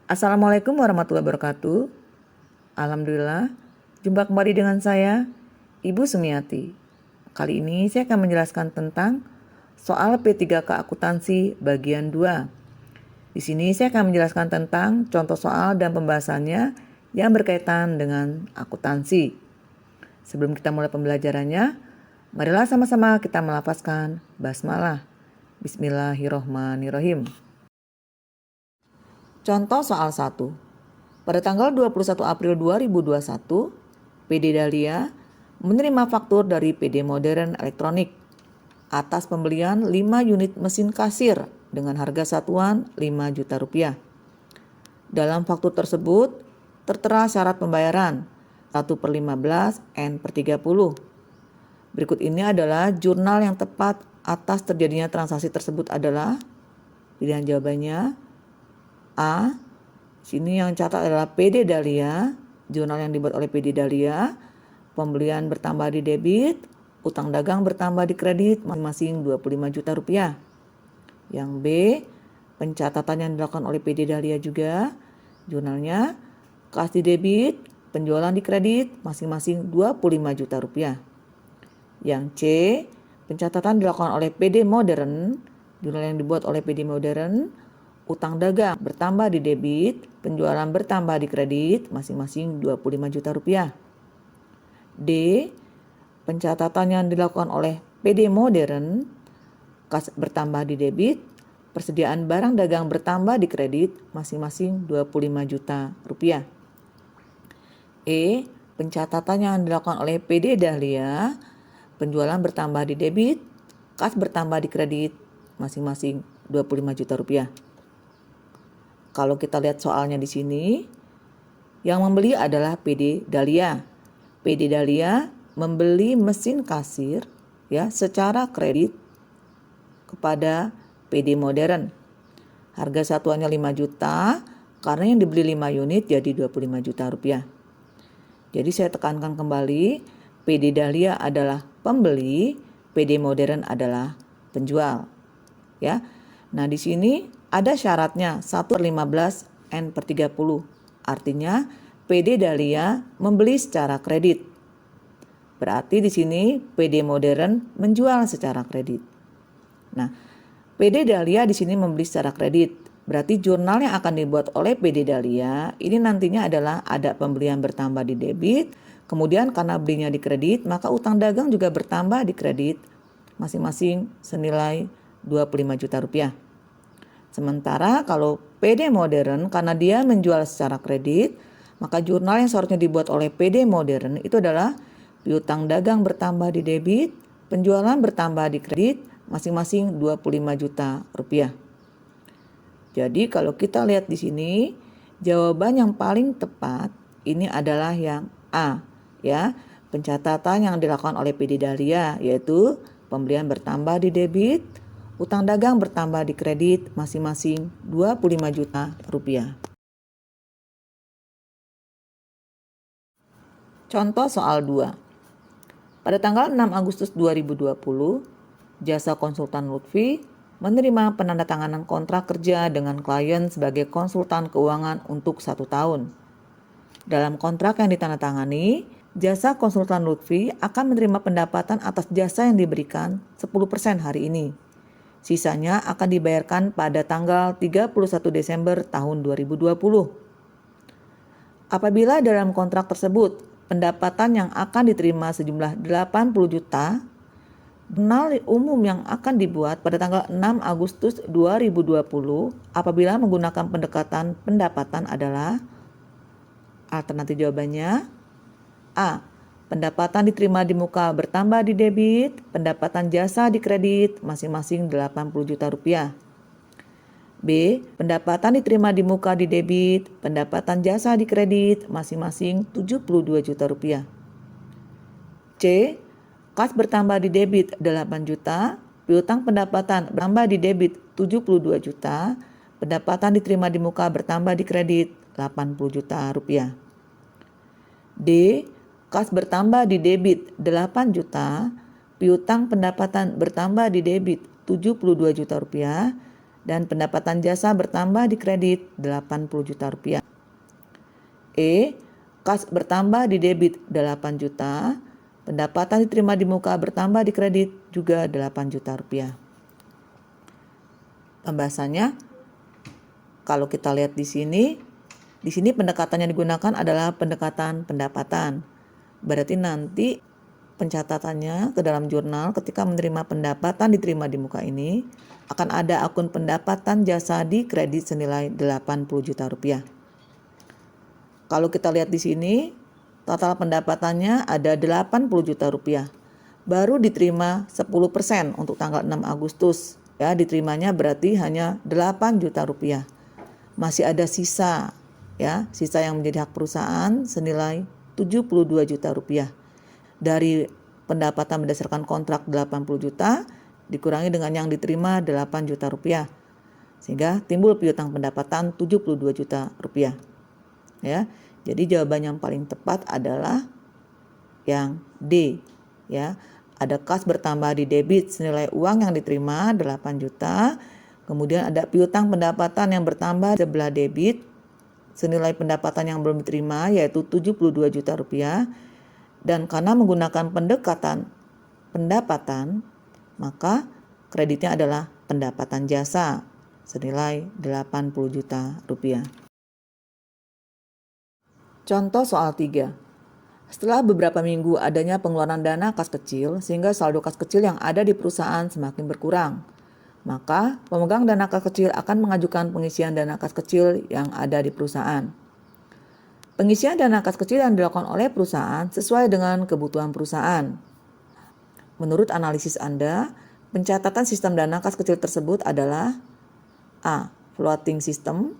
Assalamualaikum warahmatullahi wabarakatuh. Alhamdulillah, jumpa kembali dengan saya, Ibu Sumiati. Kali ini saya akan menjelaskan tentang soal P3K Akuntansi bagian 2. Di sini saya akan menjelaskan tentang contoh soal dan pembahasannya yang berkaitan dengan akuntansi. Sebelum kita mulai pembelajarannya, marilah sama-sama kita melafazkan basmalah. Bismillahirrohmanirrohim. Contoh soal 1. Pada tanggal 21 April 2021, PD Dahlia menerima faktur dari PD Modern Elektronik atas pembelian 5 unit mesin kasir dengan harga satuan 5 juta rupiah. Dalam faktur tersebut tertera syarat pembayaran 1/15 N/30. Berikut ini adalah jurnal yang tepat atas terjadinya transaksi tersebut adalah pilihan jawabannya A. Sini yang catat adalah PD Dahlia, jurnal yang dibuat oleh PD Dahlia, pembelian bertambah di debit, utang dagang bertambah di kredit masing-masing 25 juta rupiah. Yang B, pencatatan yang dilakukan oleh PD Dahlia juga, jurnalnya kas di debit, penjualan di kredit masing-masing 25 juta rupiah. Yang C, pencatatan dilakukan oleh PD Modern, jurnal yang dibuat oleh PD Modern, utang dagang bertambah di debit, penjualan bertambah di kredit masing-masing 25 juta rupiah. D. Pencatatan yang dilakukan oleh PD Modern, kas bertambah di debit, persediaan barang dagang bertambah di kredit masing-masing 25 juta rupiah. E. Pencatatan yang dilakukan oleh PD Dahlia, penjualan bertambah di debit, kas bertambah di kredit masing-masing 25 juta rupiah. Kalau kita lihat soalnya di sini, yang membeli adalah PD Dahlia. PD Dahlia membeli mesin kasir ya secara kredit kepada PD Modern. Harga satuannya 5 juta, karena yang dibeli 5 unit jadi 25 juta rupiah. Jadi saya tekankan kembali, PD Dahlia adalah pembeli, PD Modern adalah penjual. Ya. Nah, di sini ada syaratnya 1/15 N/30. Artinya PD Dahlia membeli secara kredit. Berarti di sini PD Modern menjual secara kredit. Nah, PD Dahlia di sini membeli secara kredit. Berarti jurnal yang akan dibuat oleh PD Dahlia ini nantinya adalah ada pembelian bertambah di debit, kemudian karena belinya di kredit, maka utang dagang juga bertambah di kredit masing-masing senilai 25 juta rupiah. Sementara kalau PD Modern karena dia menjual secara kredit, maka jurnal yang seharusnya dibuat oleh PD Modern itu adalah piutang dagang bertambah di debit, penjualan bertambah di kredit masing-masing 25 juta rupiah. Jadi kalau kita lihat di sini, jawaban yang paling tepat ini adalah yang A, ya. Pencatatan yang dilakukan oleh PD Dahlia yaitu pembelian bertambah di debit, utang dagang bertambah di kredit masing-masing 25 juta rupiah. Contoh soal 2. Pada tanggal 6 Agustus 2020, jasa konsultan Lutfi menerima penandatanganan kontrak kerja dengan klien sebagai konsultan keuangan untuk 1 tahun. Dalam kontrak yang ditandatangani, jasa konsultan Lutfi akan menerima pendapatan atas jasa yang diberikan 10% hari ini. Sisanya akan dibayarkan pada tanggal 31 Desember tahun 2020. Apabila dalam kontrak tersebut pendapatan yang akan diterima sejumlah 80 juta, jurnal umum yang akan dibuat pada tanggal 6 Agustus 2020 apabila menggunakan pendekatan pendapatan adalah alternatif jawabannya A. Pendapatan diterima di muka bertambah di debit, pendapatan jasa di kredit masing-masing 80 juta rupiah. B. Pendapatan diterima di muka di debit, pendapatan jasa di kredit masing-masing 72 juta rupiah. C. Kas bertambah di debit 8 juta, piutang pendapatan bertambah di debit 72 juta, pendapatan diterima di muka bertambah di kredit 80 juta rupiah. D. Kas bertambah di debit 8 juta, piutang pendapatan bertambah di debit 72 juta rupiah, dan pendapatan jasa bertambah di kredit 80 juta rupiah. E. Kas bertambah di debit 8 juta, pendapatan diterima di muka bertambah di kredit juga 8 juta rupiah. Pembahasannya, kalau kita lihat di sini pendekatan yang digunakan adalah pendekatan pendapatan. Berarti nanti pencatatannya ke dalam jurnal ketika menerima pendapatan diterima di muka ini akan ada akun pendapatan jasa di kredit senilai 80 juta rupiah. Kalau kita lihat di sini, total pendapatannya ada 80 juta rupiah. Baru diterima 10% untuk tanggal 6 Agustus. Ya, diterimanya berarti hanya 8 juta rupiah. Masih ada sisa, ya, sisa yang menjadi hak perusahaan senilai 72 juta rupiah. Dari pendapatan berdasarkan kontrak 80 juta dikurangi dengan yang diterima 8 juta rupiah. Sehingga timbul piutang pendapatan 72 juta rupiah. Ya. Jadi jawaban yang paling tepat adalah yang D, ya. Ada kas bertambah di debit senilai uang yang diterima 8 juta. Kemudian ada piutang pendapatan yang bertambah sebelah debit senilai pendapatan yang belum diterima yaitu 72 juta rupiah. Dan karena menggunakan pendekatan pendapatan, maka kreditnya adalah pendapatan jasa senilai 80 juta rupiah. Contoh soal 3. Setelah beberapa minggu adanya pengeluaran dana kas kecil sehingga saldo kas kecil yang ada di perusahaan semakin berkurang. Maka pemegang dana kas kecil akan mengajukan pengisian dana kas kecil yang ada di perusahaan. Pengisian dana kas kecil yang dilakukan oleh perusahaan sesuai dengan kebutuhan perusahaan. Menurut analisis Anda, pencatatan sistem dana kas kecil tersebut adalah A. Floating system,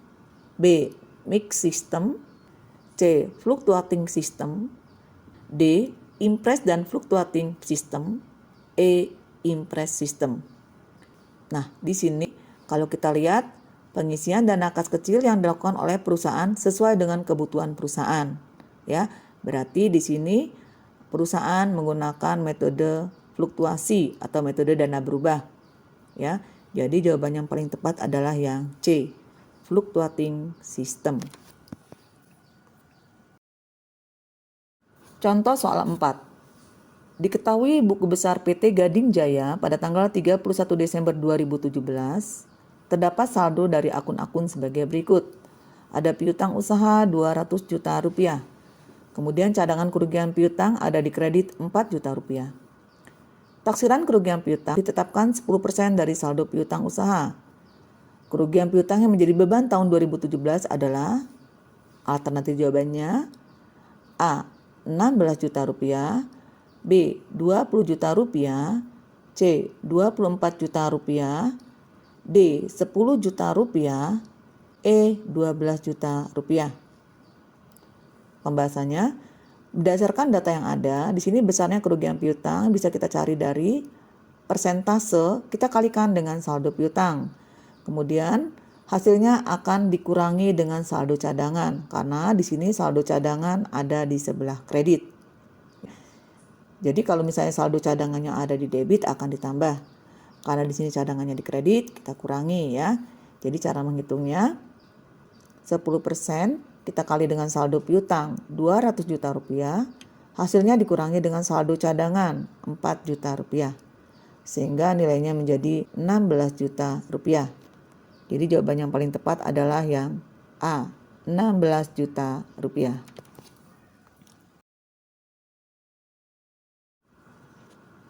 B. Mixed system, C. Fluctuating system, D. Impress dan fluctuating system, E. Impress system. Nah, di sini kalau kita lihat pengisian dana kas kecil yang dilakukan oleh perusahaan sesuai dengan kebutuhan perusahaan, ya. Berarti di sini perusahaan menggunakan metode fluktuasi atau metode dana berubah, ya. Jadi jawaban yang paling tepat adalah yang C, fluctuating system. Contoh soal 4. Diketahui buku besar PT Gading Jaya pada tanggal 31 Desember 2017 terdapat saldo dari akun-akun sebagai berikut. Ada piutang usaha 200 juta rupiah. Kemudian cadangan kerugian piutang ada di kredit 4 juta rupiah. Taksiran kerugian piutang ditetapkan 10% dari saldo piutang usaha. Kerugian piutang yang menjadi beban tahun 2017 adalah alternatif jawabannya A. 16 juta rupiah, B. 20 juta rupiah, C. 24 juta rupiah, D. 10 juta rupiah, E. 12 juta rupiah. Pembahasannya, berdasarkan data yang ada, di sini besarnya kerugian piutang bisa kita cari dari persentase, kita kalikan dengan saldo piutang. Kemudian hasilnya akan dikurangi dengan saldo cadangan karena di sini saldo cadangan ada di sebelah kredit. Jadi kalau misalnya saldo cadangannya ada di debit akan ditambah. Karena di sini cadangannya di kredit, kita kurangi ya. Jadi cara menghitungnya 10% kita kali dengan saldo piutang 200 juta rupiah, hasilnya dikurangi dengan saldo cadangan 4 juta rupiah. Sehingga nilainya menjadi 16 juta rupiah. Jadi jawaban yang paling tepat adalah yang A, 16 juta rupiah.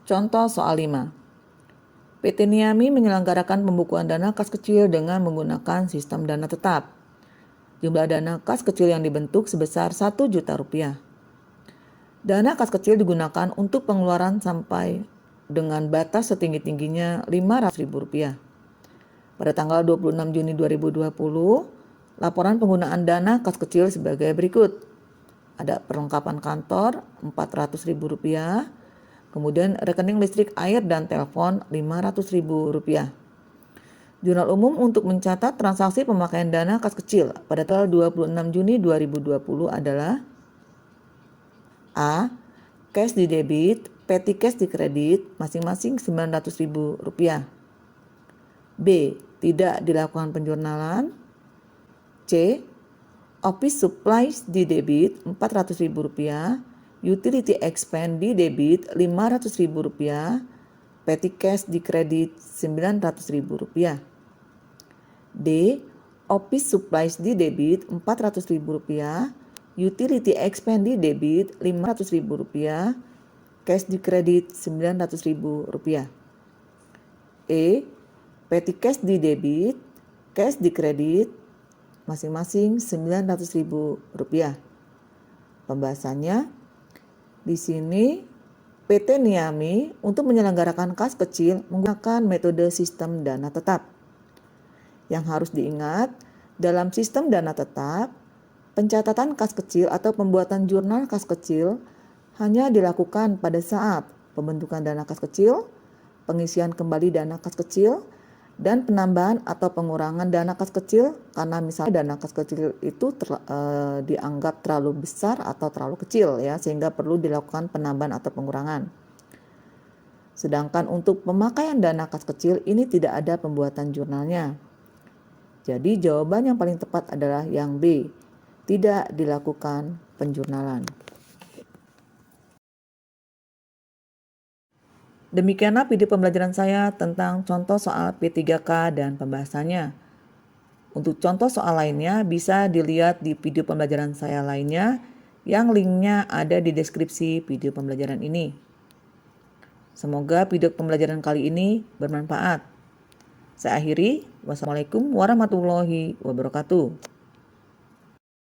Contoh soal 5. PT Niami menyelenggarakan pembukuan dana kas kecil dengan menggunakan sistem dana tetap. Jumlah dana kas kecil yang dibentuk sebesar 1 juta rupiah. Dana kas kecil digunakan untuk pengeluaran sampai dengan batas setinggi-tingginya Rp500.000. Pada tanggal 26 Juni 2020, laporan penggunaan dana kas kecil sebagai berikut. Ada perlengkapan kantor Rp400.000, kemudian rekening listrik, air, dan telepon Rp500.000. Jurnal umum untuk mencatat transaksi pemakaian dana kas kecil pada tanggal 26 Juni 2020 adalah A. Cash di debit, petty cash di kredit, masing-masing Rp900.000. B. tidak dilakukan penjurnalan. C. Office supplies di debit Rp400.000, utility expense di debit Rp500.000, petty cash di kredit Rp900.000. D. Office supplies di debit Rp400.000, utility expense di debit Rp500.000, cash di kredit Rp900.000. E. Petty cash di debit, cash di kredit masing-masing Rp900.000. Pembahasannya di sini PT Niami untuk menyelenggarakan kas kecil menggunakan metode sistem dana tetap. Yang harus diingat, dalam sistem dana tetap, pencatatan kas kecil atau pembuatan jurnal kas kecil hanya dilakukan pada saat pembentukan dana kas kecil, pengisian kembali dana kas kecil, dan penambahan atau pengurangan dana kas kecil karena misalnya dana kas kecil itu dianggap terlalu besar atau terlalu kecil ya, sehingga perlu dilakukan penambahan atau pengurangan. Sedangkan untuk pemakaian dana kas kecil ini tidak ada pembuatan jurnalnya. Jadi jawaban yang paling tepat adalah yang B, tidak dilakukan penjurnalan. Demikianlah video pembelajaran saya tentang contoh soal P3K dan pembahasannya. Untuk contoh soal lainnya bisa dilihat di video pembelajaran saya lainnya yang linknya ada di deskripsi video pembelajaran ini. Semoga video pembelajaran kali ini bermanfaat. Saya akhiri. Wassalamualaikum warahmatullahi wabarakatuh.